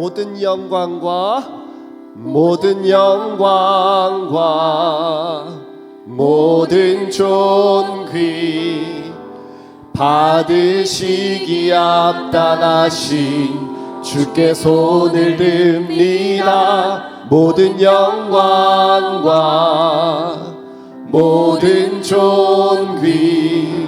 모든 영광과 모든 존귀 받으시기 합당하신 주께 손을 듭니다. 모든 영광과 모든 존귀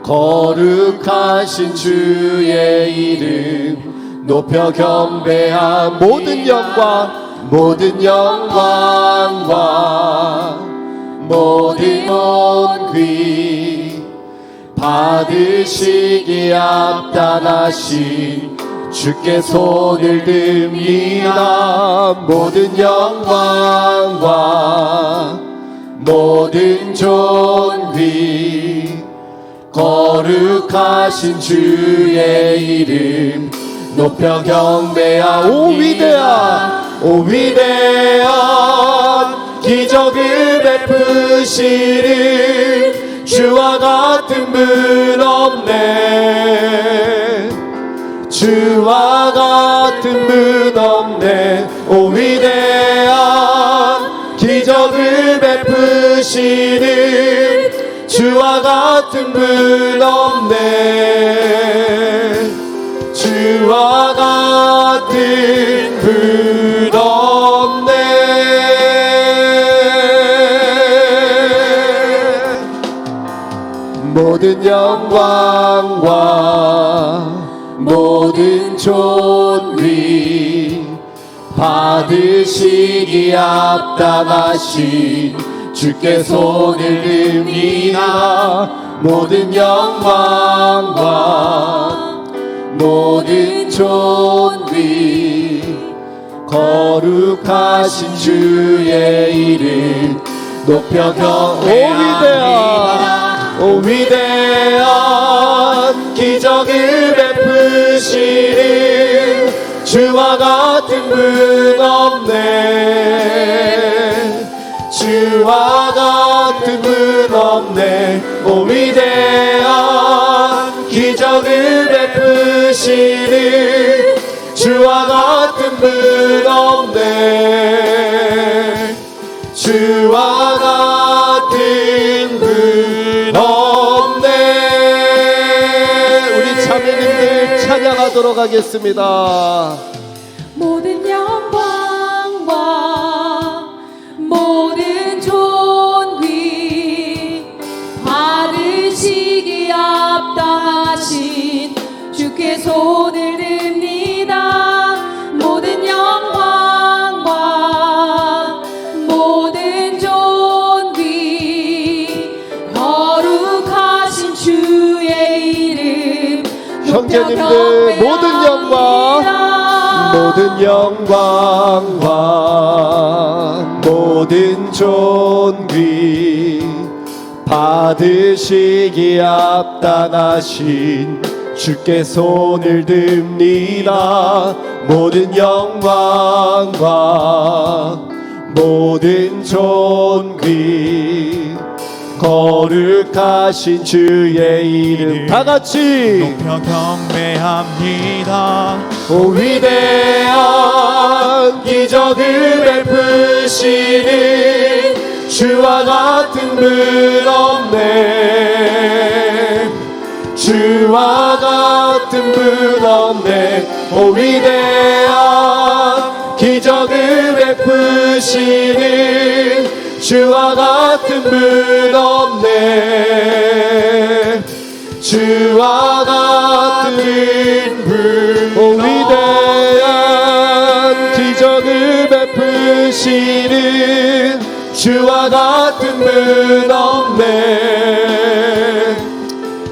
거룩하신 주의 이름 높여 경배한 모든 영광과 모든 존귀 받으시기 합당하신 주께 손을 듭니다. 모든 영광과 모든 존귀 거룩하신 주의 이름 높여 경배하. 오 위대한 기적을 베푸시는 주와 같은 분 없네. 주와 같은 분 없네. 오 위대한 기적을 베푸시는 주와 같은 분 없네. 주와 같은 분 없네. 모든 영광과 모든 존귀 받으시기 합당하신 주께 손을 듭니다. 모든 영광과 모든 존귀 거룩하신 주의 이름 높여 경배합니다. 오 위대한 기적을 베푸시는 주와 같은 분 없네. 주와 같은 분 없네. 오 위대한 기적을 베푸시는 주와 같은 분 없네. 주와 같은 분 없네. 우리 자매님들 찬양하도록 하겠습니다. 모든 영광과 모든 존귀 받으시기 합당하신 주께 손을 듭니다. 모든 영광과 모든 존귀 거룩하신 주의 이름 형제님들 모든 영광과 모든 존귀 받으시기 합당하신 주께 손을 듭니다. 모든 영광과 모든 존귀 거룩하신 주의 이름 다같이 높여 경배합니다. 오 위대한 기적을 베푸시는 주와 같은 분 없네. 주와 같은 분 없네. 오 위대한 기적을 베푸시는 주와 같은 분 없네. 주와 같은 분. 오 위대한 기적을 베푸시는 주와 같은 분 없네.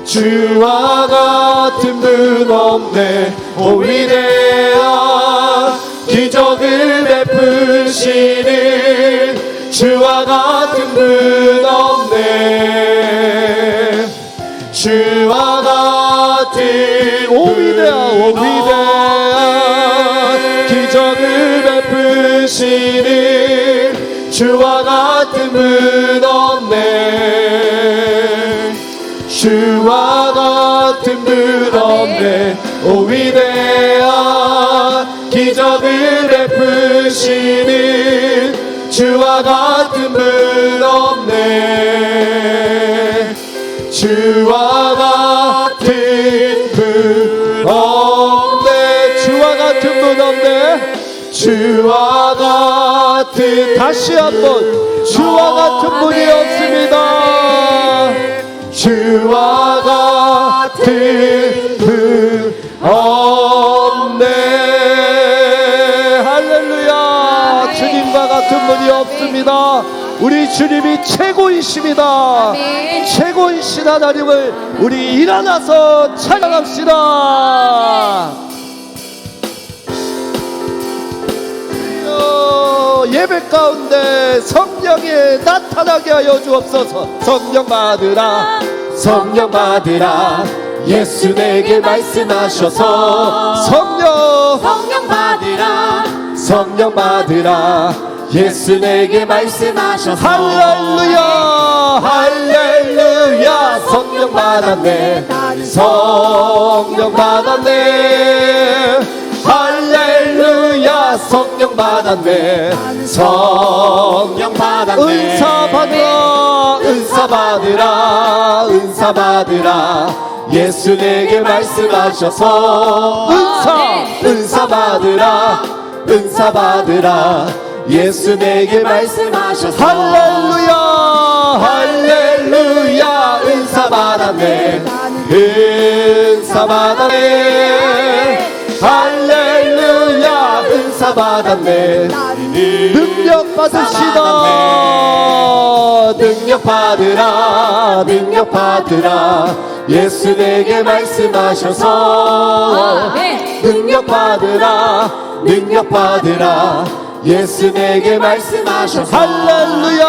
주와 같은 분 없네. 오 위대한 기적을 베푸시는 주와 같은 분 없네. 주와 같은 오 위대한 기적을 베푸시는 주와 같은 분 없네. 주와 같은 분 없네. 오 위대한 기적을 되시는 주와 같은 분 없네. 주와 같은 분 없네. 주와 같은 분 없네. 주와 같은, 다시 한번, 주와 같은 분이 없습니다. 주와 같은 분 없네. 할렐루야. 주님과 같은 분이 없습니다. 우리 주님이 최고이십니다. 아멘. 최고이신 하나님을 우리 일어나서 찬양합시다. 예배 가운데 성령이 나타나게 하여 주옵소서. 성령 받으라, 성령 받으라. 예수 내게 말씀하셔서. 성령 받으라. 성령 받으라. 예수 내게 말씀하셔서. 할렐루야 할렐루야. 성령 받았네. 성령 받았네. 할렐루야. 성령 받았네. 성령 받았네. 은사 받으라. 은사 받으라. 은사 받으라. 예수 내게 말씀하셔서. 은사 받으라. 은사 받으라. 예수 내게 말씀하셔서. 할렐루야 할렐루야. 은사 받았네. 은사 받았네. 할렐루야. 은사 받았네. 능력 받으시다. 능력 받으라. 능력 받으라. 예수 내게 말씀하셔서. 능력 받으라. 능력 받으라. 예수 내게 말씀하셔서. 할렐루야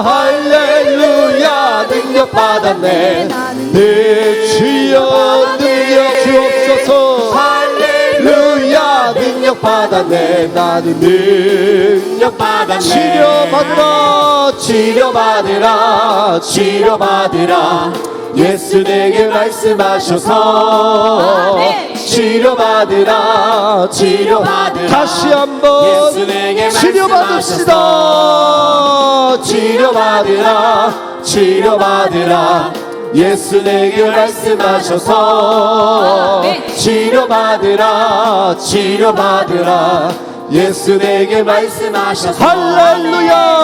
할렐루야. 능력 받았네. 내 주여 능력 주옵소서. 할렐루야. 능력 받았네. 나는 능력 받았네. 치료받으라. 치료받으라. 치료받으라. 예수 내게 말씀하셔서. 치료받으라. 치료받으라. 다시 한번 예수 내게 치료받읍시다. 치료받으라. 치료받으라. 예수 내게 말씀하셔서. 치료받으라. 치료받으라. 예수 내게 말씀하셔서. 할렐루야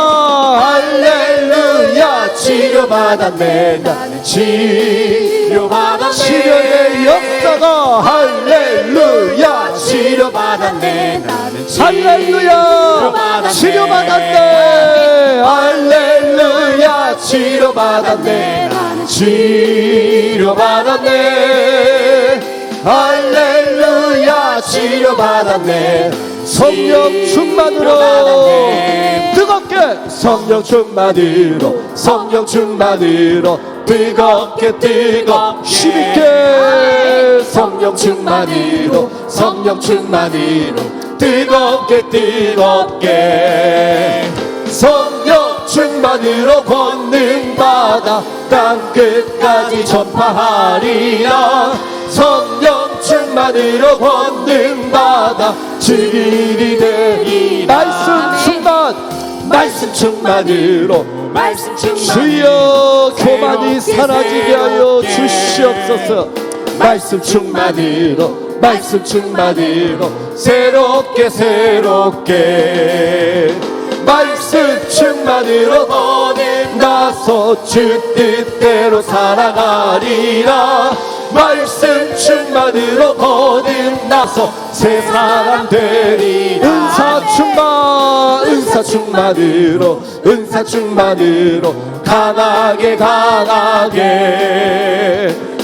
할렐루야. 치료받았네. 나는 치료받았네. 치료의 역사가. 할렐루야. 치료받았네. 나는 할렐루야. 치료받았네. 할렐루야. 치료받았네. 나는 치료받았네. 할렐루야. 치료받았네. 성령 충만으로 뜨겁게. 성령 충만으로. 성령 충만으로 뜨겁게 뜨겁게 힘있게. 성령 충만으로. 성령 충만으로 뜨겁게 뜨겁게. 성령 충만으로 권능받아 땅 끝까지 전파하리라. 성령 충만으로 권능받아 증인이 되리라. 말씀 충만. 말씀 충만으로. 말씀 충만. 주여 교만이 사라지게 하여 주시옵소서. 말씀 충만으로. 말씀 충만으로 새롭게 새롭게. 말씀 충만으로 거듭나서 주 뜻대로 살아가리라. 말씀 충만으로 거듭나서 새 사람 되리라. 은사 충만. 은사 충만으로. 은사 충만으로 강하게 강하게.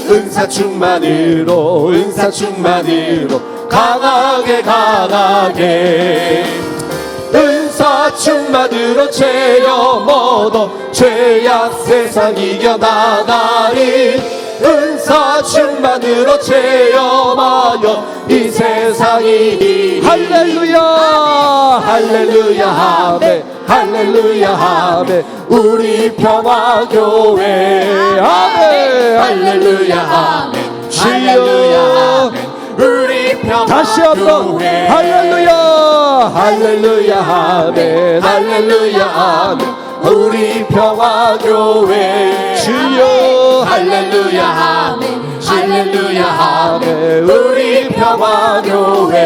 은사 충만으로. 은사 충만으로 강하게 강하게. 은사 충만으로 체험 얻어 죄악 세상 이겨나가리. 은사 충만으로 체험하여 이 세상이. 할렐루야 할렐루야 아멘. 할렐루야 아멘. 우리 평화교회 아멘. 할렐루야 아멘. 주여 우리 다시 한번 평화교회 할렐루야 할렐루야 아멘 할렐루야 아멘 우리 평화교회 주여 할렐루야 아멘 할렐루야 아멘 우리 평화교회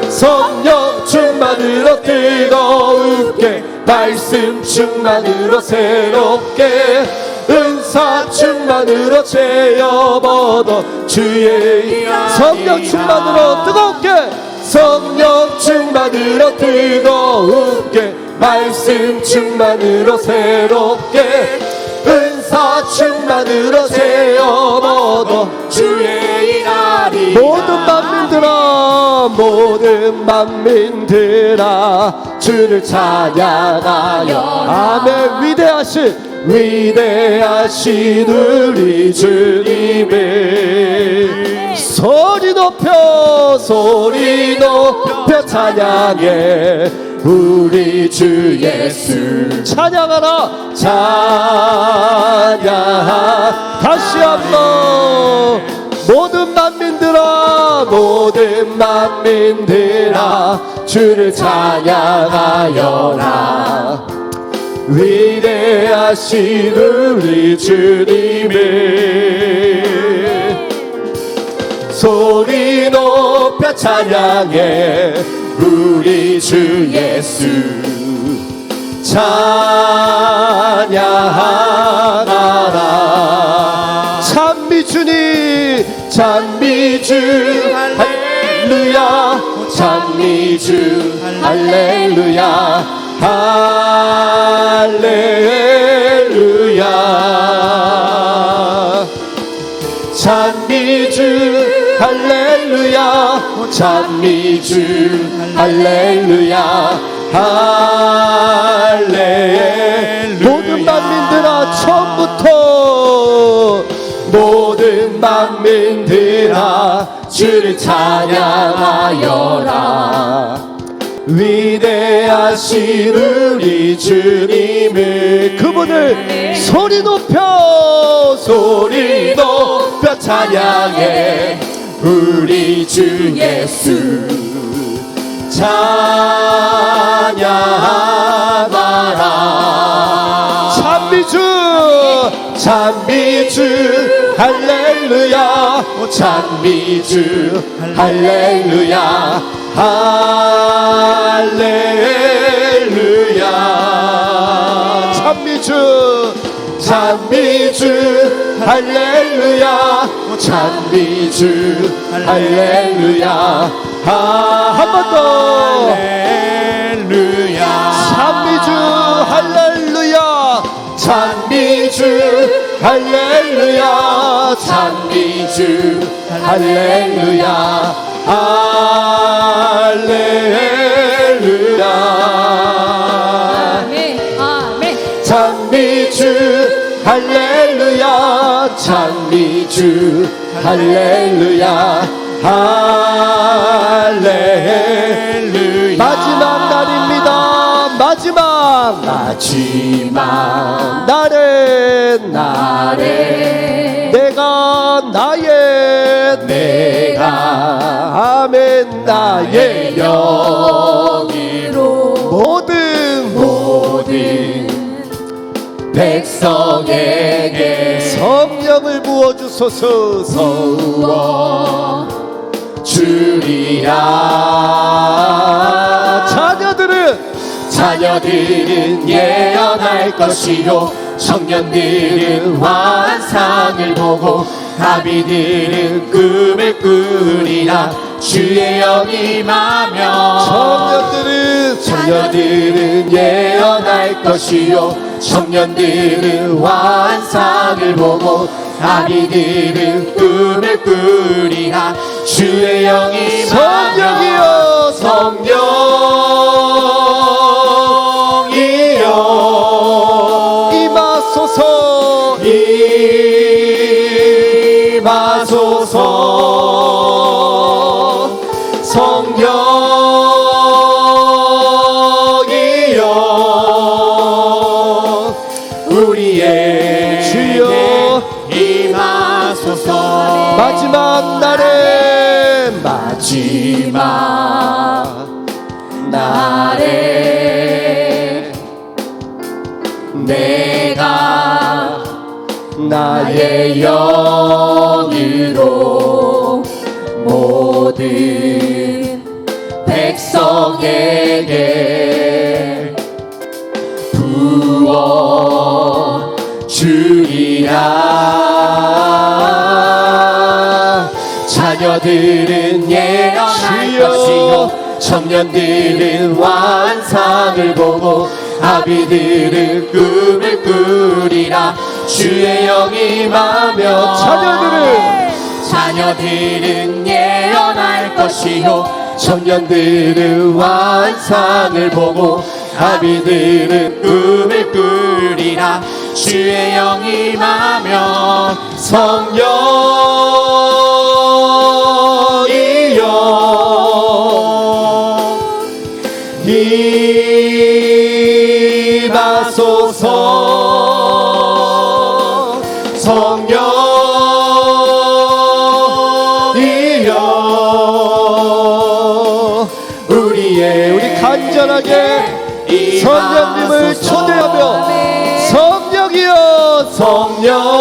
성령 충만으로 뜨겁게 말씀 충만으로 새롭게 은사 충만으로 채워버더 주의 성령 충만으로 뜨겁게 성령 충만으로 뜨겁게 말씀 충만으로 새롭게 은사 충만으로 채워버더 주의 일하리 모든 만민들아 주를 찬양하여 아멘 위대하신 우리 주님을 소리 높여 찬양해 우리 주 예수 찬양하라 다시 한번 모든 만민들아 주를 찬양하여라 위대하신 우리 주님을 소리 높여 찬양해 우리 주 예수 찬양하라 찬미주 할렐루야 찬미주 할렐루야 할렐루야 찬미주 할렐루야 찬미주 할렐루야 모든 만민들아 처음부터 모든 만민들아 주를 찬양하여라 위대하신 우리 주님을 그분을 소리 높여 찬양해 우리 주 예수 찬양하라 찬미주 할렐루야 찬미주 할렐루야 할렐루야 찬미주 할렐루야 찬미주 할렐루야 한 번 더 할렐루야 찬미주 할렐루야 찬미주 할렐루야 찬미주 할렐루야 할렐루야 아멘 찬미주 할렐루야 찬미주 할렐루야 할렐루야 마지막 날입니다 마지막 날에 내가 아멘 나의 영으로 모든 백성에게 성령을 부어주소서 주리라 자녀들은 예언할 것이요 청년들은 환상을 보고 아비들은 꿈을 꾸리라 주의 영이 임하며 청년들은 예언할 것이요 청년들은 환상을 보고 아비들은 꿈을 꾸리라 주의 영이 임하며 성령이여 임하소서 성령이여 우리의 주여 임하소서 마지막 날에 하지마 나를 내가 나의 영으로 모든 백성에게 부어 주리라. 자녀들은 예언할 것이요 청년들은 환상을 보고 아비들은 꿈을 꾸리라. 주의 영이 임하며 자녀들은 예언할 것이요 청년들은 환상을 보고 아비들은 꿈을 꾸리라. 주의 영이 임하며 성령이여 임하소서. 성령이여 우리 간절하게 성령님을 초대하며 성령이여 성령이여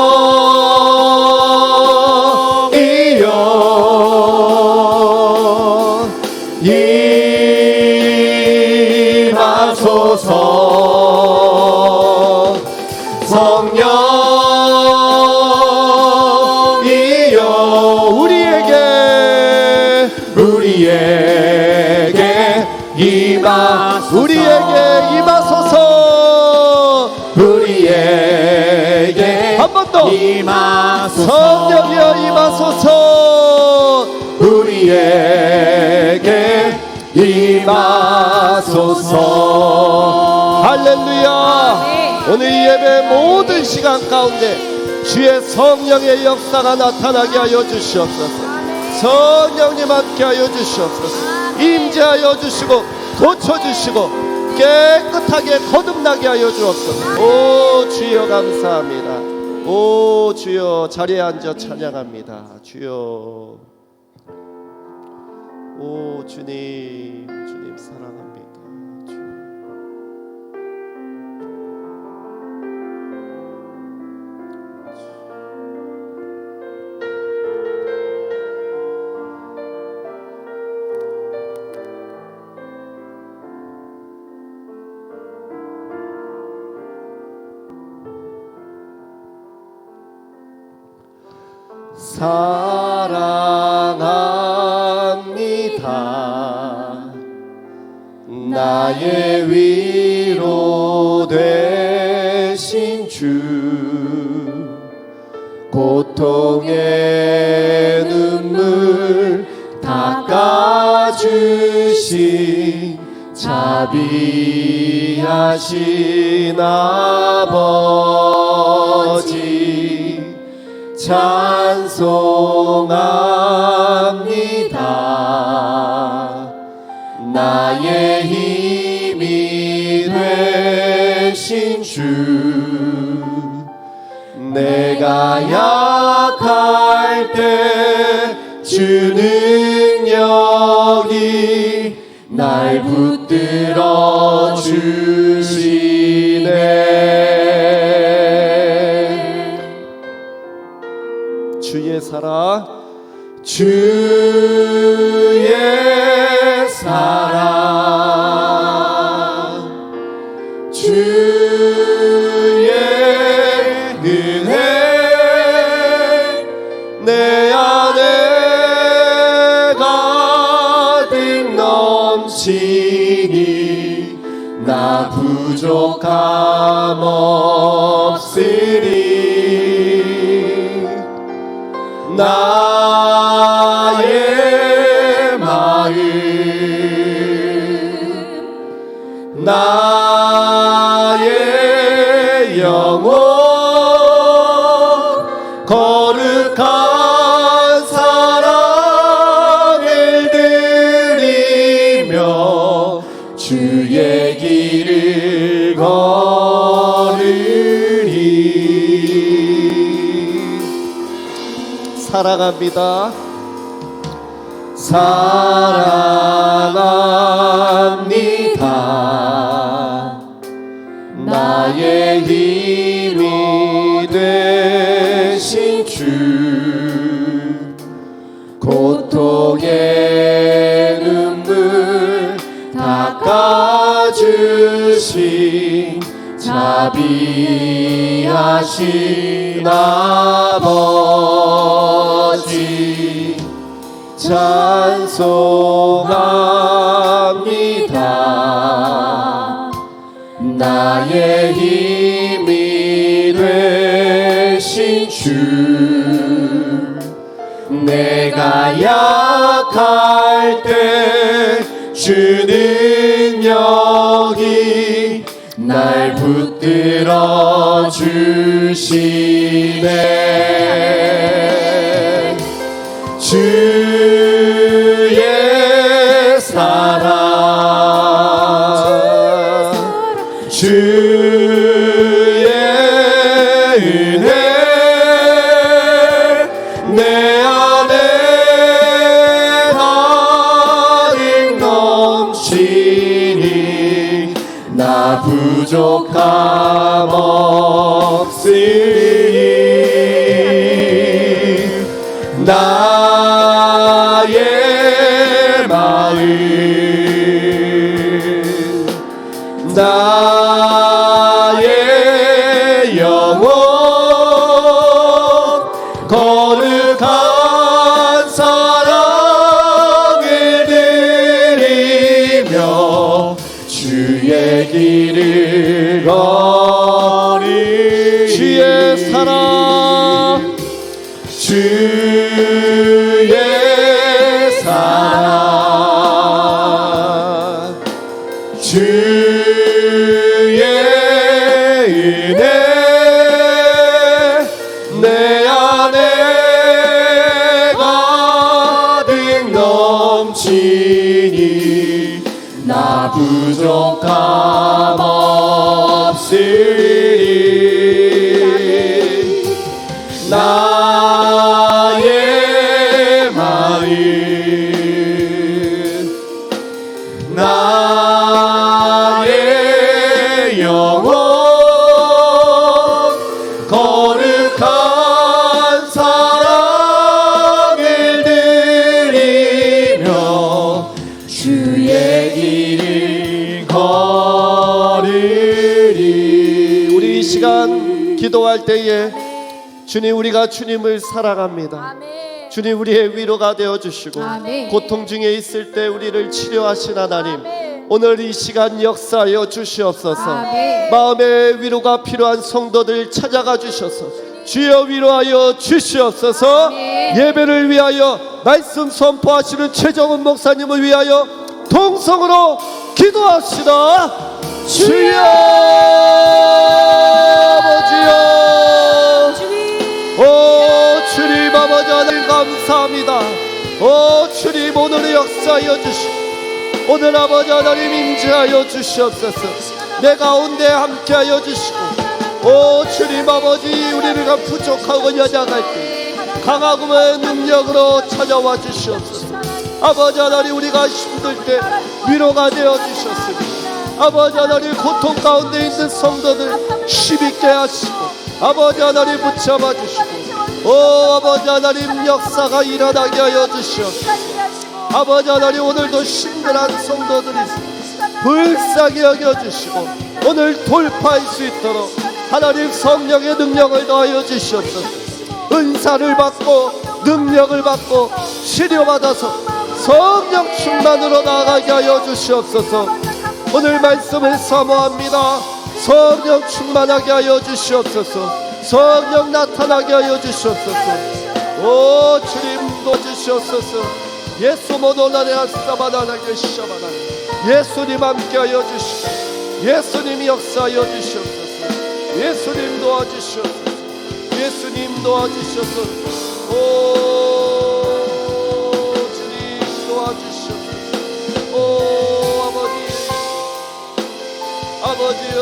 임하소서. 성령이여 우리에게 임하소서. 우리에게 한 번 더 임하소서. 성령이여 임하소서. 우리에게 임하소서. 할렐루야. 오늘 이 예배 모든 시간 가운데 주의 성령의 역사가 나타나게 하여 주시옵소서. 성령님 함께 하여 주시옵소서. 임재하여 주시고 고쳐주시고 깨끗하게 거듭나게 하여 주옵소서. 오 주여 감사합니다. 오 주여 자리에 앉아 찬양합니다. 주여 오 주님 사랑합니다. 사랑합니다. 나의 위로 되신 주 고통의 눈물 닦아주신 자비하신 아버지 찬송합니다. 나의 힘이 되신 주 내가 약할 때 주는 여기 날 붙들어 주시네. 주의 사랑 주의 사랑 주의 은혜 내 안에 가득 넘치니 나 부족함 없으리. 나의 마음 나의 영혼 거룩한 사랑을 드리며 주의 길을 걸으리. 사랑합니다. 사랑합니다. 나의 힘이 되신 주, 고통의 눈물 닦아주신 자비하신 아버지 찬송합니다. 나의 힘이 되신 주, 내가 약할 때 주는 여기 날 붙들어 주시네. 주의 사랑, 주의 은혜 내 안에 가득 넘치니 나 부족함 없으니 나의 마음 나의 영혼 거룩한 사랑을 드리며 주의 길을 걸으리. 주의 사랑, 주의 사랑, 주의 은혜 내 안에 가득 넘치니 나 부족함 없으리. 나의 마음 나의 영혼 거룩한 사랑을 드리며 주의 길을 걸으리. 우리 이 시간 기도할 때에 주님, 우리가 주님을 사랑합니다. 아멘. 주님, 우리의 위로가 되어주시고 아멘. 고통 중에 있을 때 우리를 치료하신 하나님, 아멘. 오늘 이 시간 역사하여 주시옵소서. 아멘. 마음의 위로가 필요한 성도들 찾아가 주셔서 주여 위로하여 주시옵소서. 아멘. 예배를 위하여 말씀 선포하시는 최정은 목사님을 위하여 동성으로 기도합시다. 주여 아버지여, 오 주님 아버지 하나님 감사합니다. 오 주님, 오늘의 역사하여 주시고 오늘 아버지 하나님 임재하여 주시옵소서. 내 가운데 함께하여 주시고 오 주님 아버지, 우리가 부족하고 연약할 때 강하고의 능력으로 찾아와 주시옵소서. 아버지 하나님, 우리가 힘들 때 위로가 되어 주셨으니 아버지 하나님, 고통 가운데 있는 성도들 힘있게 하시고 아버지 하나님 붙잡아 주시고 오 아버지 하나님, 역사가 일어나게 하여 주시옵소서. 아버지 하나님, 오늘도 심근한 성도들이 불쌍히 여겨주시고 오늘 돌파할 수 있도록 하나님 성령의 능력을 더하여 주시옵소서. 은사를 받고 능력을 받고 치료받아서 성령 충만으로 나아가게 하여 주시옵소서. 오늘 말씀을 사모합니다. 성령 충만하게 하여 주시옵소서. 성령 나타나게 하여 주시옵소서. 오 주님 도와주시옵소서. 예수 모노나네 아싸바나나게 시샤바나. 예수님 함께하여 주시고 예수님 역사하여 주시옵소서. 예수님 도와주시옵소서. 예수님 도와주셔서 오 주님 도와주셔서 오 아버지여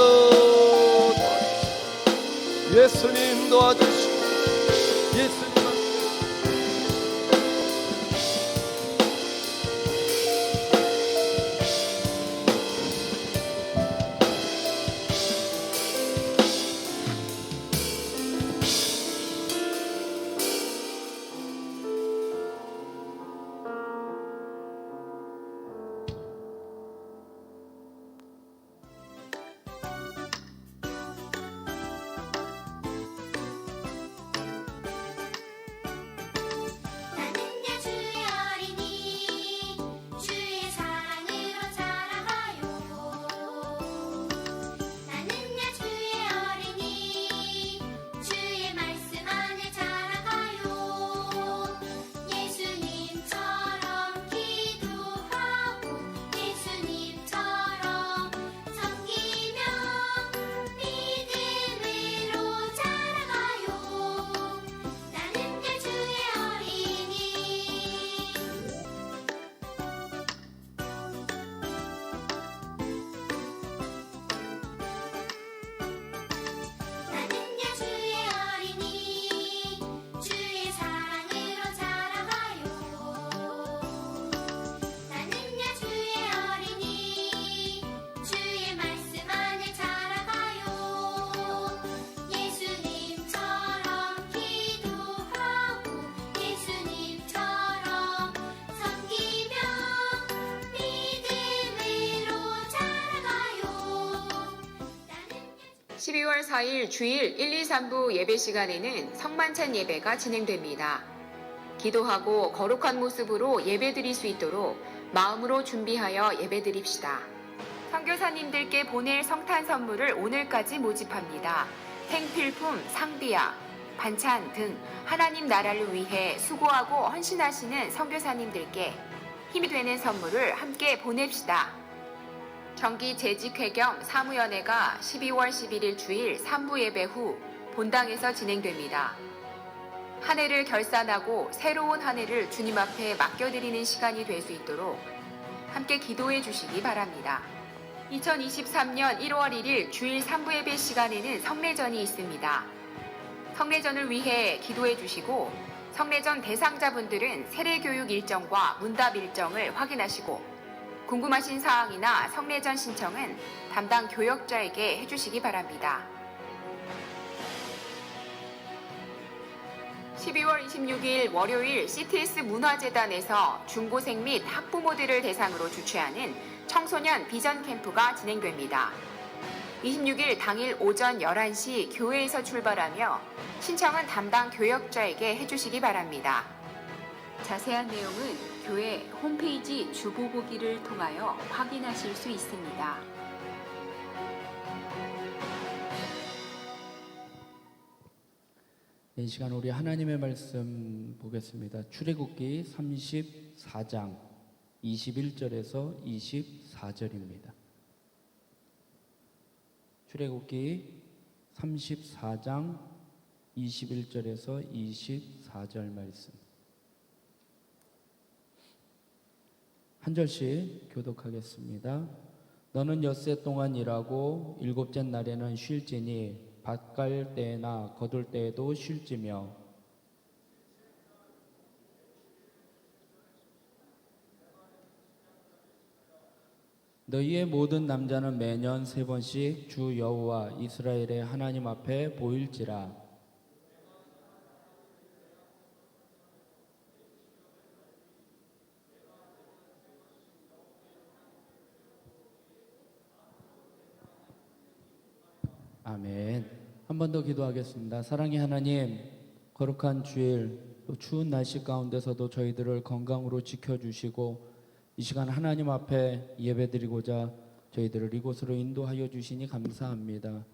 예수님 도와주시고 예수님 12월 4일 주일 1, 2, 3부 예배 시간에는 성만찬 예배가 진행됩니다. 기도하고 거룩한 모습으로 예배드릴 수 있도록 마음으로 준비하여 예배드립시다. 선교사님들께 보낼 성탄 선물을 오늘까지 모집합니다. 생필품, 상비야, 반찬 등 하나님 나라를 위해 수고하고 헌신하시는 선교사님들께 힘이 되는 선물을 함께 보냅시다. 정기 재직회겸 사무연회가 12월 11일 주일 3부 예배 후 본당에서 진행됩니다. 한 해를 결산하고 새로운 한 해를 주님 앞에 맡겨드리는 시간이 될 수 있도록 함께 기도해 주시기 바랍니다. 2023년 1월 1일 주일 3부 예배 시간에는 성례전이 있습니다. 성례전을 위해 기도해 주시고 성례전 대상자분들은 세례교육 일정과 문답 일정을 확인하시고 궁금하신 사항이나 성례전 신청은 담당 교역자에게 해주시기 바랍니다. 12월 26일 월요일 CTS 문화재단에서 중고생 및 학부모들을 대상으로 주최하는 청소년 비전 캠프가 진행됩니다. 26일 당일 오전 11시 교회에서 출발하며 신청은 담당 교역자에게 해주시기 바랍니다. 자세한 내용은 교회 홈페이지 주보보기를 통하여 확인하실 수 있습니다. 이 시간 우리 하나님의 말씀 보겠습니다. 출애굽기 34장 21절에서 24절입니다. 출애굽기 34장 21절에서 24절 말씀. 한 절씩 교독하겠습니다. 너는 엿새 동안 일하고 일곱째 날에는 쉴지니 밭 갈 때나 거둘 때에도 쉴지며 너희의 모든 남자는 매년 3번씩 주 여호와 이스라엘의 하나님 앞에 보일지라. 아멘. 한 번 더 기도하겠습니다. 사랑의 하나님, 거룩한 주일 또 추운 날씨 가운데서도 저희들을 건강으로 지켜주시고 이 시간 하나님 앞에 예배드리고자 저희들을 이곳으로 인도하여 주시니 감사합니다.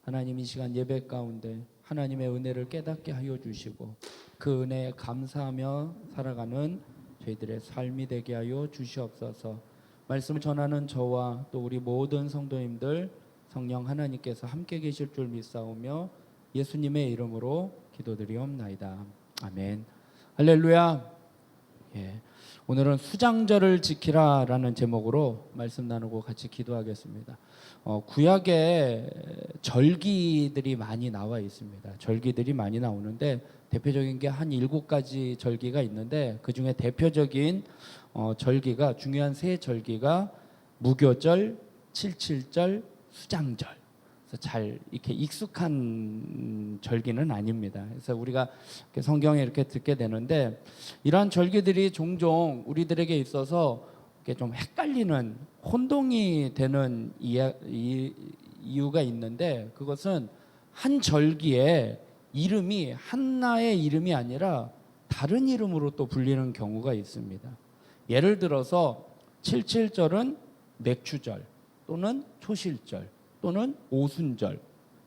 하나님, 이 시간 예배 가운데 하나님의 은혜를 깨닫게 하여 주시고 그 은혜에 감사하며 살아가는 저희들의 삶이 되게 하여 주시옵소서. 말씀을 전하는 저와 또 우리 모든 성도님들 성령 하나님께서 함께 계실 줄 믿사오며 예수님의 이름으로 기도드리옵나이다. 아멘. 할렐루야. 예. 오늘은 수장절을 지키라라는 제목으로 말씀 나누고 같이 기도하겠습니다. 구약에 절기들이 많이 나와 있습니다. 절기들이 많이 나오는데 대표적인 게 한 7가지 절기가 있는데 그 중에 대표적인 절기가 중요한 3절기가 무교절, 칠칠절, 수장절. 그래서 잘 이렇게 익숙한 절기는 아닙니다. 그래서 우리가 성경에 이렇게 듣게 되는데 이러한 절기들이 종종 우리들에게 있어서 이렇게 좀 헷갈리는 혼동이 되는 이유가 있는데 그것은 한 절기에 이름이 하나의 이름이 아니라 다른 이름으로 또 불리는 경우가 있습니다. 예를 들어서 칠칠절은 맥추절 또는 초실절 또는 오순절,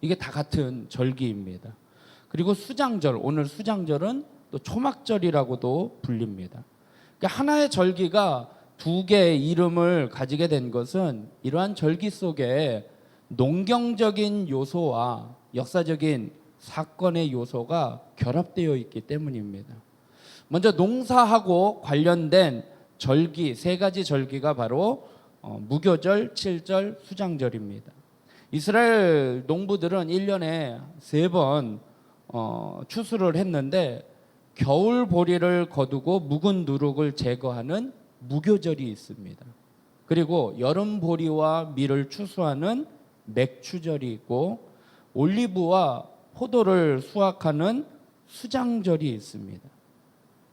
이게 다 같은 절기입니다. 그리고 수장절, 오늘 수장절은 또 초막절이라고도 불립니다. 그러니까 하나의 절기가 2개의 이름을 가지게 된 것은 이러한 절기 속에 농경적인 요소와 역사적인 사건의 요소가 결합되어 있기 때문입니다. 먼저 농사하고 관련된 절기, 3가지 절기가 바로 무교절, 칠절, 수장절입니다. 이스라엘 농부들은 1년에 3번 추수를 했는데 겨울 보리를 거두고 묵은 누룩을 제거하는 무교절이 있습니다. 그리고 여름 보리와 밀을 추수하는 맥추절이 있고 올리브와 포도를 수확하는 수장절이 있습니다.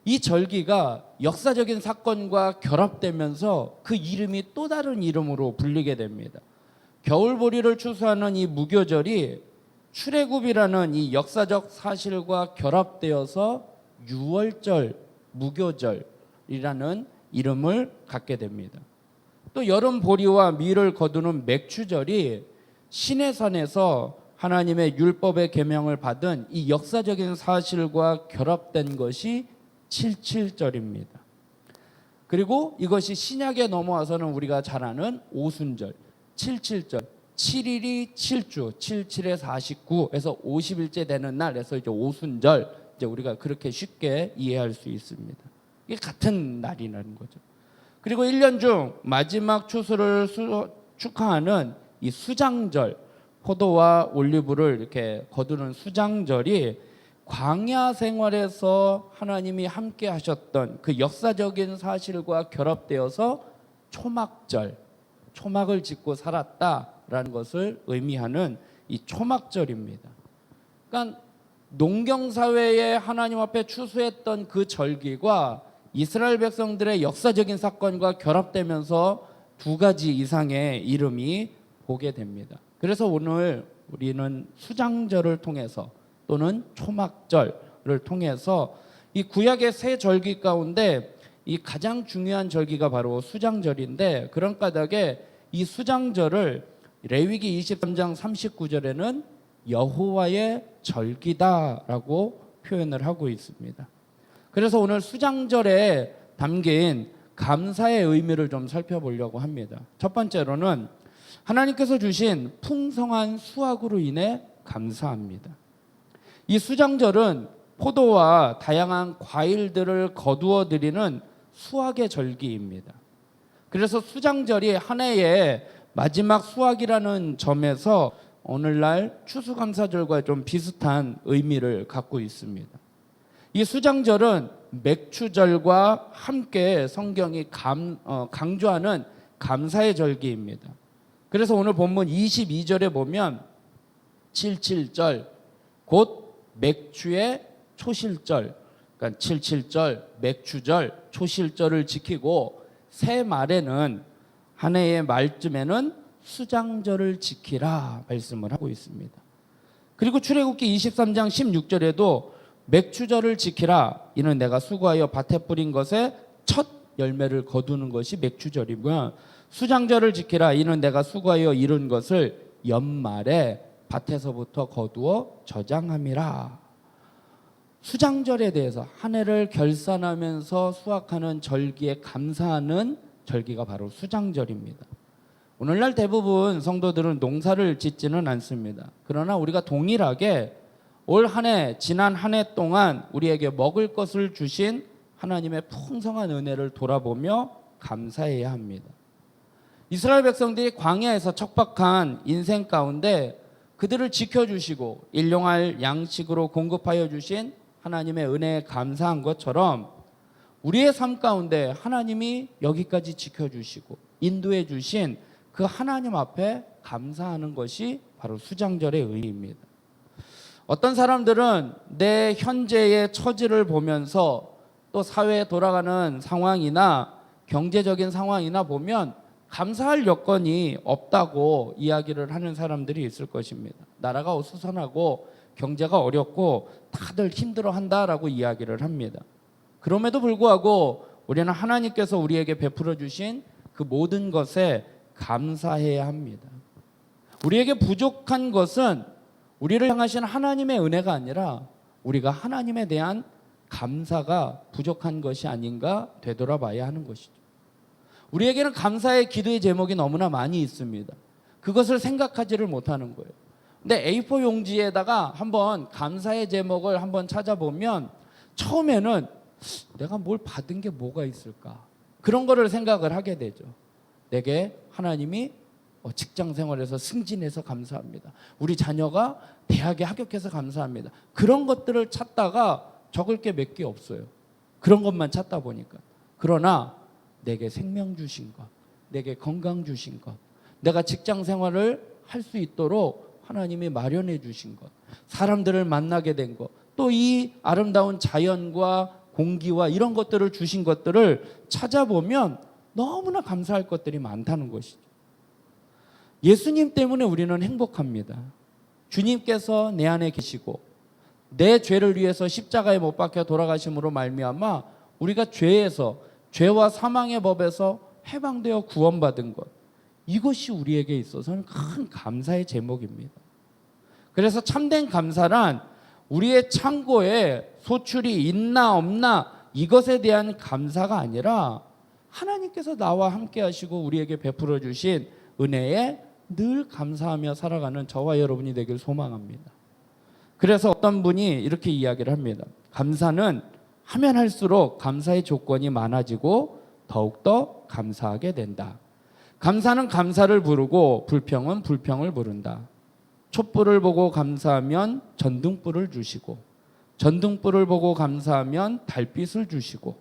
이 절기가 역사적인 사건과 결합되면서 그 이름이 또 다른 이름으로 불리게 됩니다. 겨울보리를 추수하는 이 무교절이 출애굽이라는 이 역사적 사실과 결합되어서 유월절, 무교절이라는 이름을 갖게 됩니다. 또 여름 보리와 밀을 거두는 맥추절이 시내산에서 하나님의 율법의 계명을 받은 이 역사적인 사실과 결합된 것이 칠칠절입니다. 그리고 이것이 신약에 넘어와서는 우리가 잘 아는 오순절, 칠칠절, 7일이 7주, 77에 49에서 50일째 되는 날에서 이제 오순절, 이제 우리가 그렇게 쉽게 이해할 수 있습니다. 이게 같은 날이라는 거죠. 그리고 1년 중 마지막 추수를 축하하는 이 수장절, 포도와 올리브를 이렇게 거두는 수장절이 광야 생활에서 하나님이 함께 하셨던 그 역사적인 사실과 결합되어서 초막절, 초막을 짓고 살았다라는 것을 의미하는 이 초막절입니다. 그러니까 농경사회에 하나님 앞에 추수했던 그 절기가 이스라엘 백성들의 역사적인 사건과 결합되면서 두 가지 이상의 이름이 보게 됩니다. 그래서 오늘 우리는 수장절을 통해서 또는 초막절을 통해서 이 구약의 세 절기 가운데 이 가장 중요한 절기가 바로 수장절인데, 그런 까닭에 이 수장절을 레위기 23장 39절에는 여호와의 절기다라고 표현을 하고 있습니다. 그래서 오늘 수장절에 담긴 감사의 의미를 좀 살펴보려고 합니다. 첫 번째로는 하나님께서 주신 풍성한 수확으로 인해 감사합니다. 이 수장절은 포도와 다양한 과일들을 거두어 드리는 수확의 절기입니다. 그래서 수장절이 한 해의 마지막 수확이라는 점에서 오늘날 추수감사절과 좀 비슷한 의미를 갖고 있습니다. 이 수장절은 맥추절과 함께 성경이 강조하는 감사의 절기입니다. 그래서 오늘 본문 22절에 보면 칠칠절, 곧 맥추의 초실절, 그러니까 칠칠절, 맥추절, 초실절을 지키고 새 말에는 한 해의 말쯤에는 수장절을 지키라 말씀을 하고 있습니다. 그리고 출애굽기 23장 16절에도 맥추절을 지키라, 이는 내가 수고하여 밭에 뿌린 것에 첫 열매를 거두는 것이 맥추절이고요. 수장절을 지키라, 이는 내가 수고하여 이룬 것을 연말에 밭에서부터 거두어 저장함이라. 수장절에 대해서 한 해를 결산하면서 수확하는 절기에 감사하는 절기가 바로 수장절입니다. 오늘날 대부분 성도들은 농사를 짓지는 않습니다. 그러나 우리가 동일하게 올 한 해, 지난 한 해 동안 우리에게 먹을 것을 주신 하나님의 풍성한 은혜를 돌아보며 감사해야 합니다. 이스라엘 백성들이 광야에서 척박한 인생 가운데 그들을 지켜주시고 일용할 양식으로 공급하여 주신 하나님의 은혜에 감사한 것처럼 우리의 삶 가운데 하나님이 여기까지 지켜주시고 인도해 주신 그 하나님 앞에 감사하는 것이 바로 수장절의 의미입니다. 어떤 사람들은 내 현재의 처지를 보면서 또 사회에 돌아가는 상황이나 경제적인 상황이나 보면 감사할 여건이 없다고 이야기를 하는 사람들이 있을 것입니다. 나라가 어수선하고 경제가 어렵고 다들 힘들어한다라고 이야기를 합니다. 그럼에도 불구하고 우리는 하나님께서 우리에게 베풀어 주신 그 모든 것에 감사해야 합니다. 우리에게 부족한 것은 우리를 향하신 하나님의 은혜가 아니라 우리가 하나님에 대한 감사가 부족한 것이 아닌가 되돌아봐야 하는 것이죠. 우리에게는 감사의 기도의 제목이 너무나 많이 있습니다. 그것을 생각하지를 못하는 거예요. 근데 A4 용지에다가 한번 감사의 제목을 한번 찾아보면 처음에는 내가 뭘 받은 게 뭐가 있을까? 그런 거를 생각을 하게 되죠. 내게 하나님이 직장 생활에서 승진해서 감사합니다. 우리 자녀가 대학에 합격해서 감사합니다. 그런 것들을 찾다가 적을 게 몇 개 없어요. 그런 것만 찾다 보니까. 그러나 내게 생명 주신 것, 내게 건강 주신 것, 내가 직장 생활을 할 수 있도록 하나님이 마련해 주신 것, 사람들을 만나게 된 것, 또 이 아름다운 자연과 공기와 이런 것들을 주신 것들을 찾아보면 너무나 감사할 것들이 많다는 것이죠. 예수님 때문에 우리는 행복합니다. 주님께서 내 안에 계시고 내 죄를 위해서 십자가에 못 박혀 돌아가심으로 말미암아 우리가 죄와 사망의 법에서 해방되어 구원받은 것, 이것이 우리에게 있어서는 큰 감사의 제목입니다. 그래서 참된 감사란 우리의 창고에 소출이 있나 없나 이것에 대한 감사가 아니라 하나님께서 나와 함께 하시고 우리에게 베풀어 주신 은혜에 늘 감사하며 살아가는 저와 여러분이 되길 소망합니다. 그래서 어떤 분이 이렇게 이야기를 합니다. 감사는 하면 할수록 감사의 조건이 많아지고 더욱더 감사하게 된다. 감사는 감사를 부르고 불평은 불평을 부른다. 촛불을 보고 감사하면 전등불을 주시고, 전등불을 보고 감사하면 달빛을 주시고,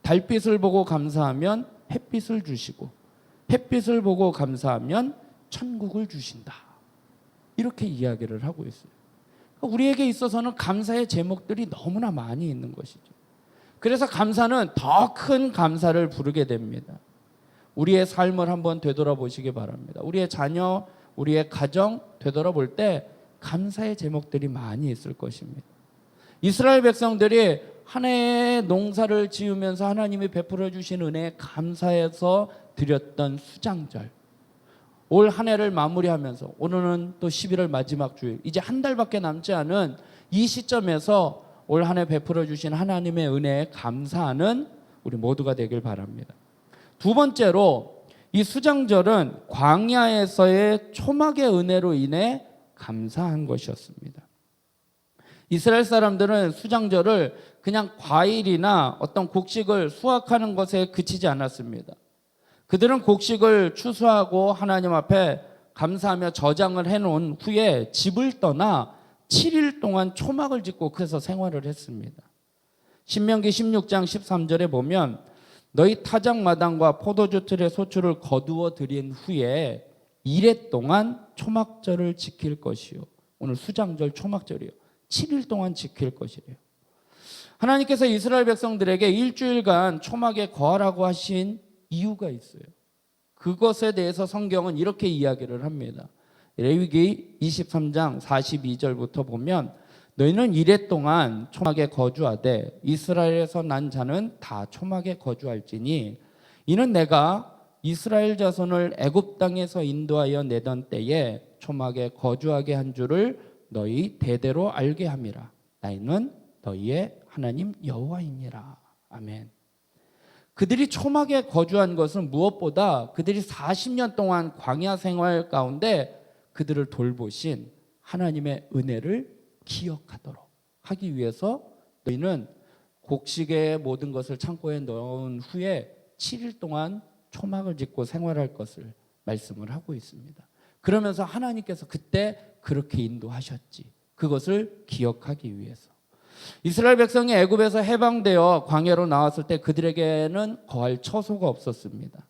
달빛을 보고 감사하면 햇빛을 주시고, 햇빛을 보고 감사하면 천국을 주신다. 이렇게 이야기를 하고 있어요. 우리에게 있어서는 감사의 제목들이 너무나 많이 있는 것이죠. 그래서 감사는 더 큰 감사를 부르게 됩니다. 우리의 삶을 한번 되돌아보시기 바랍니다. 우리의 자녀, 우리의 가정 되돌아볼 때 감사의 제목들이 많이 있을 것입니다. 이스라엘 백성들이 한 해의 농사를 지으면서 하나님이 베풀어 주신 은혜에 감사해서 드렸던 수장절, 올 한 해를 마무리하면서 오늘은 또 11월 마지막 주일, 이제 한 달밖에 남지 않은 이 시점에서 올 한 해 베풀어 주신 하나님의 은혜에 감사하는 우리 모두가 되길 바랍니다. 두 번째로 이 수장절은 광야에서의 초막의 은혜로 인해 감사한 것이었습니다. 이스라엘 사람들은 수장절을 그냥 과일이나 어떤 곡식을 수확하는 것에 그치지 않았습니다. 그들은 곡식을 추수하고 하나님 앞에 감사하며 저장을 해놓은 후에 집을 떠나 7일 동안 초막을 짓고 그래서 생활을 했습니다. 신명기 16장 13절에 보면 너희 타작마당과 포도주 틀의 소출을 거두어 들인 후에 이래 동안 초막절을 지킬 것이요. 오늘 수장절 초막절이요. 7일 동안 지킬 것이래요. 하나님께서 이스라엘 백성들에게 일주일간 초막에 거하라고 하신 이유가 있어요. 그것에 대해서 성경은 이렇게 이야기를 합니다. 레위기 23장 42절부터 보면 너희는 이래 동안 초막에 거주하되 이스라엘에서 난 자는 다 초막에 거주할지니 이는 내가 이스라엘 자손을 애굽 땅에서 인도하여 내던 때에 초막에 거주하게 한 줄을 너희 대대로 알게 함이라. 나는 너희의 하나님 여호와이니라. 아멘. 그들이 초막에 거주한 것은 무엇보다 그들이 40년 동안 광야 생활 가운데 그들을 돌보신 하나님의 은혜를 기억하도록 하기 위해서 너희는 곡식의 모든 것을 창고에 넣은 후에 7일 동안 초막을 짓고 생활할 것을 말씀을 하고 있습니다. 그러면서 하나님께서 그때 그렇게 인도하셨지. 그것을 기억하기 위해서. 이스라엘 백성이 애굽에서 해방되어 광야로 나왔을 때 그들에게는 거할 처소가 없었습니다.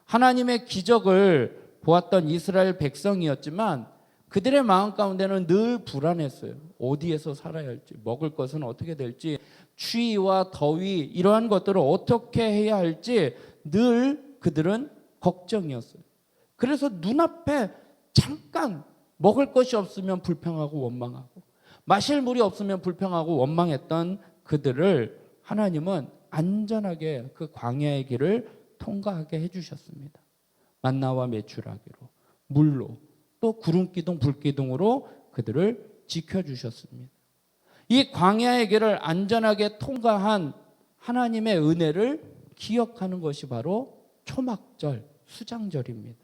하나님의 기적을 보았던 이스라엘 백성이었지만 그들의 마음 가운데는 늘 불안했어요. 어디에서 살아야 할지, 먹을 것은 어떻게 될지, 추위와 더위 이러한 것들을 어떻게 해야 할지 늘 그들은 걱정이었어요. 그래서 눈앞에 잠깐 먹을 것이 없으면 불평하고 원망하고 마실 물이 없으면 불평하고 원망했던 그들을 하나님은 안전하게 그 광야의 길을 통과하게 해주셨습니다. 만나와 메추라기로, 물로, 또 구름기둥, 불기둥으로 그들을 지켜주셨습니다. 이 광야의 길을 안전하게 통과한 하나님의 은혜를 기억하는 것이 바로 초막절, 수장절입니다.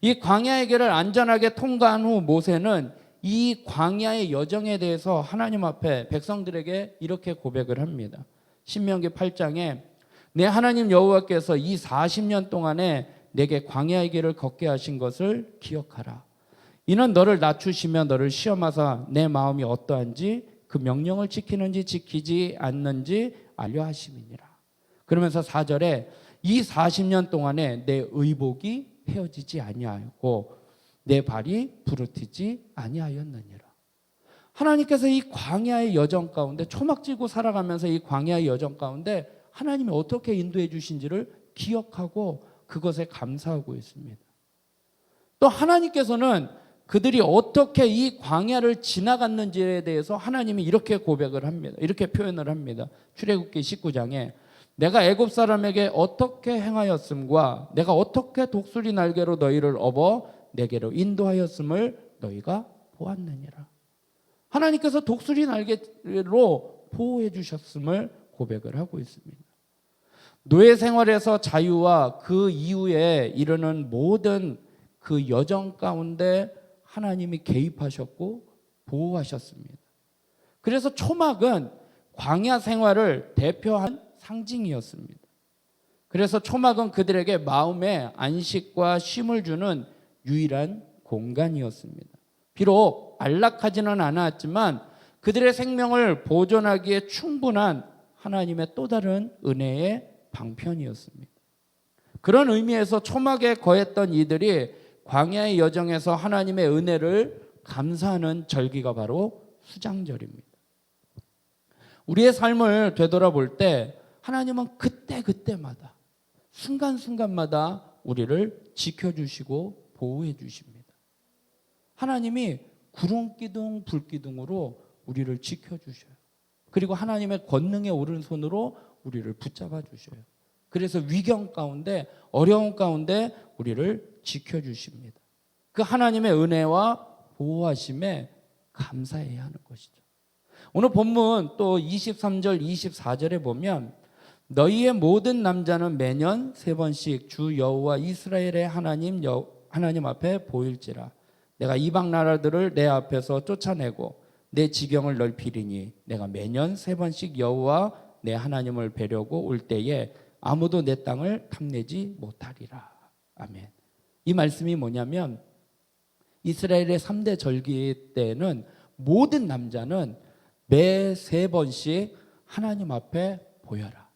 이 광야의 길을 안전하게 통과한 후 모세는 이 광야의 여정에 대해서 하나님 앞에 백성들에게 이렇게 고백을 합니다. 신명기 8장에 내 하나님 여호와께서 이 40년 동안에 내게 광야의 길을 걷게 하신 것을 기억하라. 이는 너를 낮추시며 너를 시험하사 내 마음이 어떠한지 그 명령을 지키는지 지키지 않는지 알려 하심이니라. 그러면서 4절에 이 40년 동안에 내 의복이 헤어지지 아니하였고 내 발이 부르트지 아니하였느니라. 하나님께서 이 광야의 여정 가운데 초막지고 살아가면서 이 광야의 여정 가운데 하나님이 어떻게 인도해 주신지를 기억하고 그것에 감사하고 있습니다. 또 하나님께서는 그들이 어떻게 이 광야를 지나갔는지에 대해서 하나님이 이렇게 고백을 합니다. 이렇게 표현을 합니다. 출애굽기 19장에 내가 애굽 사람에게 어떻게 행하였음과 내가 어떻게 독수리 날개로 너희를 업어 내게로 인도하였음을 너희가 보았느니라. 하나님께서 독수리 날개로 보호해 주셨음을 고백을 하고 있습니다. 노예 생활에서 자유와 그 이후에 이르는 모든 그 여정 가운데 하나님이 개입하셨고 보호하셨습니다. 그래서 초막은 광야 생활을 대표한 상징이었습니다. 그래서 초막은 그들에게 마음의 안식과 쉼을 주는 유일한 공간이었습니다. 비록 안락하지는 않았지만 그들의 생명을 보존하기에 충분한 하나님의 또 다른 은혜의 방편이었습니다. 그런 의미에서 초막에 거했던 이들이 광야의 여정에서 하나님의 은혜를 감사하는 절기가 바로 수장절입니다. 우리의 삶을 되돌아볼 때 하나님은 그때그때마다 순간순간마다 우리를 지켜주시고 보호해 주십니다. 하나님이 구름기둥 불기둥으로 우리를 지켜주셔요. 그리고 하나님의 권능의 오른손으로 우리를 붙잡아 주셔요. 그래서 위경 가운데 어려움 가운데 우리를 지켜주십니다. 그 하나님의 은혜와 보호하심에 감사해야 하는 것이죠. 오늘 본문 또 23절 24절에 보면 너희의 모든 남자는 매년 3번씩 주 여호와 이스라엘의 하나님 앞에 보일지라. 내가 이방 나라들을 내 앞에서 쫓아내고 내 지경을 넓히리니 내가 매년 3번씩 여호와 내 하나님을 뵈려고 올 때에 아무도 내 땅을 탐내지 못하리라. 아멘. 이 말씀이 뭐냐면 이스라엘의 3대 절기 때는 모든 남자는 매 3번씩 하나님 앞에 보여라.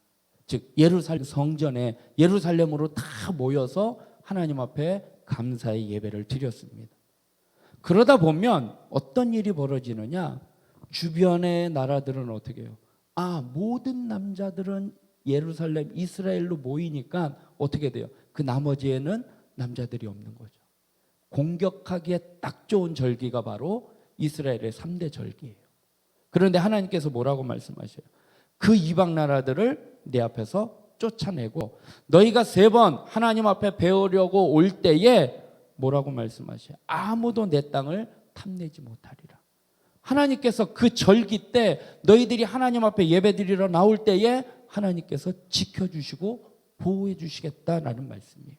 즉 예루살렘 성전에 예루살렘으로 다 모여서 하나님 앞에 감사의 예배를 드렸습니다. 그러다 보면 어떤 일이 벌어지느냐? 주변의 나라들은 어떻게 해요? 모든 남자들은 예루살렘 이스라엘로 모이니까 어떻게 돼요? 그 나머지에는 남자들이 없는 거죠. 공격하기에 딱 좋은 절기가 바로 이스라엘의 3대 절기예요. 그런데 하나님께서 뭐라고 말씀하셔요? 그 이방 나라들을 내 앞에서 쫓아내고 너희가 3번 하나님 앞에 배우려고 올 때에 뭐라고 말씀하셔요? 아무도 내 땅을 탐내지 못하리라. 하나님께서 그 절기 때 너희들이 하나님 앞에 예배드리러 나올 때에 하나님께서 지켜주시고 보호해 주시겠다라는 말씀이에요.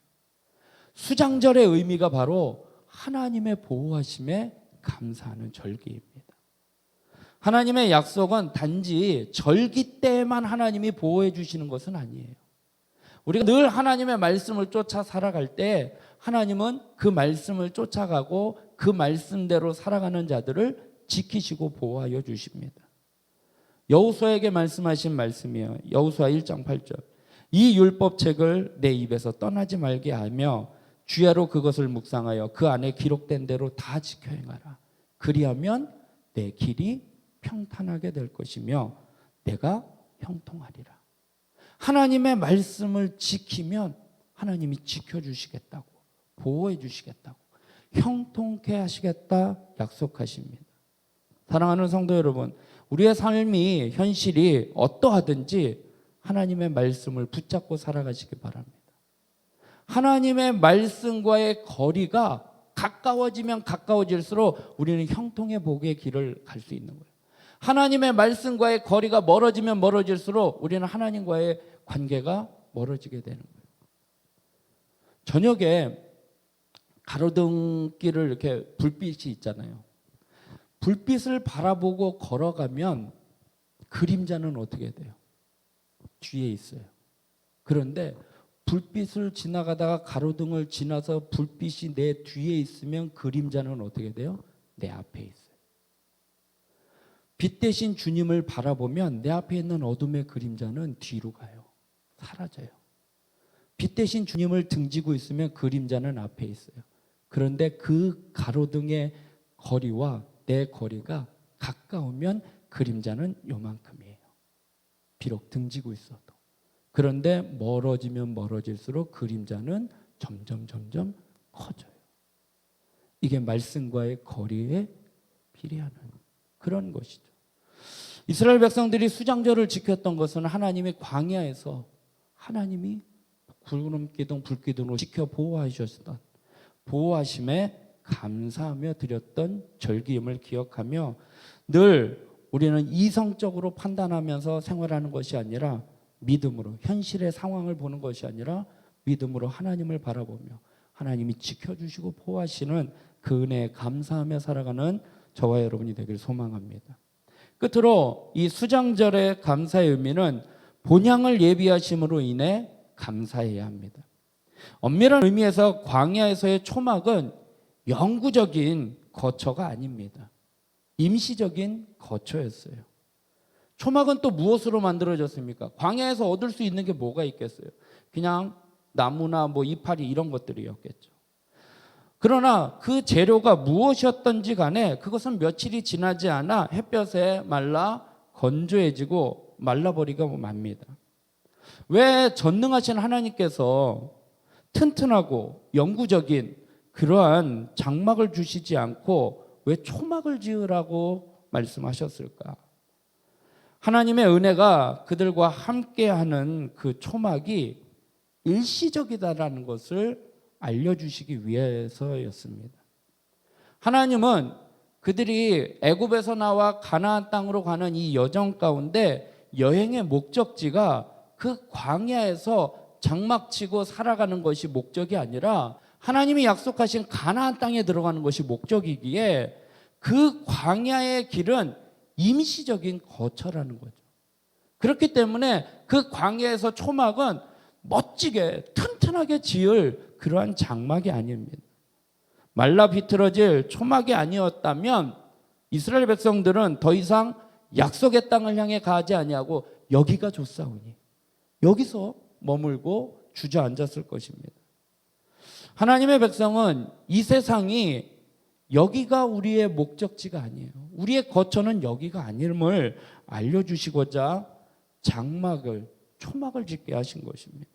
수장절의 의미가 바로 하나님의 보호하심에 감사하는 절기입니다. 하나님의 약속은 단지 절기 때만 하나님이 보호해 주시는 것은 아니에요. 우리가 늘 하나님의 말씀을 쫓아 살아갈 때 하나님은 그 말씀을 쫓아가고 그 말씀대로 살아가는 자들을 지키시고 보호하여 주십니다. 여호수아에게 말씀하신 말씀이에요. 여호수아 1장 8절. 이 율법책을 내 입에서 떠나지 말게 하며 주야로 그것을 묵상하여 그 안에 기록된 대로 다 지켜 행하라. 그리하면 내 길이 평탄하게 될 것이며 내가 형통하리라. 하나님의 말씀을 지키면 하나님이 지켜주시겠다고 보호해 주시겠다고 형통케 하시겠다 약속하십니다. 사랑하는 성도 여러분, 우리의 삶이 현실이 어떠하든지 하나님의 말씀을 붙잡고 살아가시기 바랍니다. 하나님의 말씀과의 거리가 가까워지면 가까워질수록 우리는 형통의 복의 길을 갈 수 있는 거예요. 하나님의 말씀과의 거리가 멀어지면 멀어질수록 우리는 하나님과의 관계가 멀어지게 되는 거예요. 저녁에 가로등길을 이렇게 불빛이 있잖아요. 불빛을 바라보고 걸어가면 그림자는 어떻게 돼요? 뒤에 있어요. 그런데 불빛을 지나가다가 가로등을 지나서 불빛이 내 뒤에 있으면 그림자는 어떻게 돼요? 내 앞에 있어요. 빛 대신 주님을 바라보면 내 앞에 있는 어둠의 그림자는 뒤로 가요. 사라져요. 빛 대신 주님을 등지고 있으면 그림자는 앞에 있어요. 그런데 그 가로등의 거리와 내 거리가 가까우면 그림자는 요만큼이에요. 비록 등지고 있어도. 그런데 멀어지면 멀어질수록 그림자는 점점 커져요. 이게 말씀과의 거리에 비례하는 그런 것이죠. 이스라엘 백성들이 수장절을 지켰던 것은 하나님의 광야에서 하나님이 구름 기둥 불기둥으로 지켜 보호하셨던 보호하심에 감사하며 드렸던 절기임을 기억하며 늘 우리는 이성적으로 판단하면서 생활하는 것이 아니라 믿음으로 현실의 상황을 보는 것이 아니라 믿음으로 하나님을 바라보며 하나님이 지켜주시고 보호하시는 그 은혜에 감사하며 살아가는 저와 여러분이 되길 소망합니다. 끝으로 이 수장절의 감사의 의미는 본향을 예비하심으로 인해 감사해야 합니다. 엄밀한 의미에서 광야에서의 초막은 영구적인 거처가 아닙니다. 임시적인 거처였어요. 초막은 또 무엇으로 만들어졌습니까? 광야에서 얻을 수 있는 게 뭐가 있겠어요? 그냥 나무나 이파리 이런 것들이었겠죠. 그러나 그 재료가 무엇이었던지 간에 그것은 며칠이 지나지 않아 햇볕에 말라 건조해지고 말라버리가 맙니다. 왜 전능하신 하나님께서 튼튼하고 영구적인 그러한 장막을 주시지 않고 왜 초막을 지으라고 말씀하셨을까? 하나님의 은혜가 그들과 함께하는 그 초막이 일시적이다라는 것을 알려주시기 위해서였습니다. 하나님은 그들이 애굽에서 나와 가나안 땅으로 가는 이 여정 가운데 여행의 목적지가 그 광야에서 장막치고 살아가는 것이 목적이 아니라 하나님이 약속하신 가나안 땅에 들어가는 것이 목적이기에 그 광야의 길은 임시적인 거처라는 거죠. 그렇기 때문에 그 광야에서 초막은 멋지게 튼튼하게 지을 그러한 장막이 아닙니다. 말라 비틀어질 초막이 아니었다면 이스라엘 백성들은 더 이상 약속의 땅을 향해 가지 아니하고 여기가 좋사오니 여기서 머물고 주저앉았을 것입니다. 하나님의 백성은 이 세상이 여기가 우리의 목적지가 아니에요. 우리의 거처는 여기가 아님을 알려주시고자 장막을 초막을 짓게 하신 것입니다.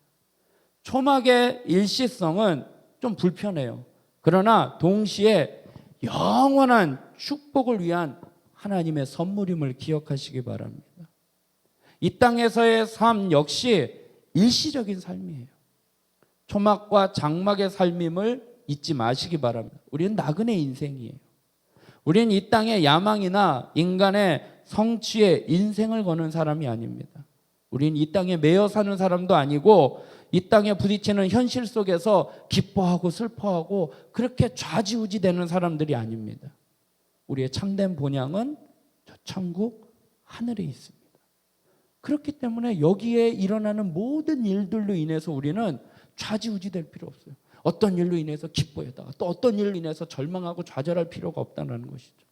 초막의 일시성은 좀 불편해요. 그러나 동시에 영원한 축복을 위한 하나님의 선물임을 기억하시기 바랍니다. 이 땅에서의 삶 역시 일시적인 삶이에요. 초막과 장막의 삶임을 잊지 마시기 바랍니다. 우리는 나그네 인생이에요. 우리는 이 땅의 야망이나 인간의 성취에 인생을 거는 사람이 아닙니다. 우리는 이 땅에 매여 사는 사람도 아니고 이 땅에 부딪히는 현실 속에서 기뻐하고 슬퍼하고 그렇게 좌지우지되는 사람들이 아닙니다. 우리의 참된 본향은 저 천국 하늘에 있습니다. 그렇기 때문에 여기에 일어나는 모든 일들로 인해서 우리는 좌지우지될 필요 없어요. 어떤 일로 인해서 기뻐하다가 또 어떤 일로 인해서 절망하고 좌절할 필요가 없다는 것이죠.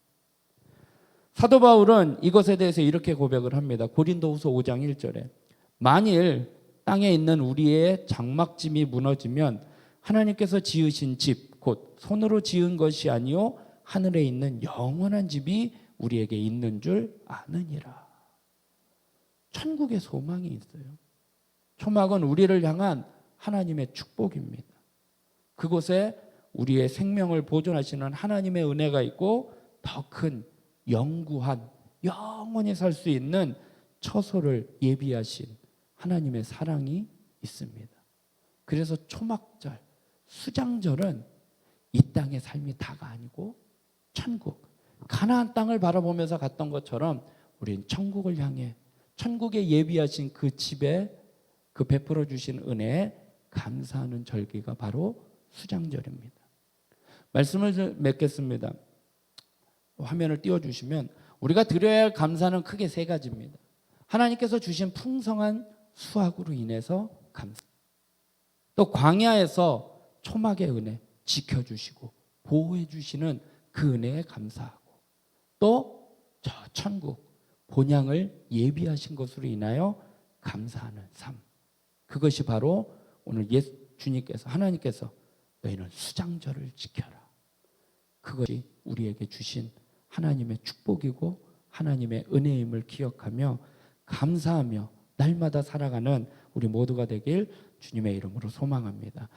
사도 바울은 이것에 대해서 이렇게 고백을 합니다. 고린도후서 5장 1절에 만일 땅에 있는 우리의 장막짐이 무너지면 하나님께서 지으신 집 곧 손으로 지은 것이 아니요 하늘에 있는 영원한 집이 우리에게 있는 줄 아느니라. 천국의 소망이 있어요. 초막은 우리를 향한 하나님의 축복입니다. 그곳에 우리의 생명을 보존하시는 하나님의 은혜가 있고 더 큰 영구한 영원히 살 수 있는 처소를 예비하신 하나님의 사랑이 있습니다. 그래서 초막절, 수장절은 이 땅의 삶이 다가 아니고 천국, 가나안 땅을 바라보면서 갔던 것처럼 우리는 천국을 향해 천국에 예비하신 그 집에 그 베풀어 주신 은혜에 감사하는 절기가 바로 수장절입니다. 말씀을 맺겠습니다. 화면을 띄워주시면 우리가 드려야 할 감사는 크게 세 가지입니다. 하나님께서 주신 풍성한 수확으로 인해서 감사. 또 광야에서 초막의 은혜 지켜주시고 보호해 주시는 그 은혜에 감사하고 또 저 천국 본향을 예비하신 것으로 인하여 감사하는 삶. 그것이 바로 오늘 주님께서 하나님께서 너희는 수장절을 지켜라. 그것이 우리에게 주신 하나님의 축복이고 하나님의 은혜임을 기억하며 감사하며 날마다 살아가는 우리 모두가 되길 주님의 이름으로 소망합니다.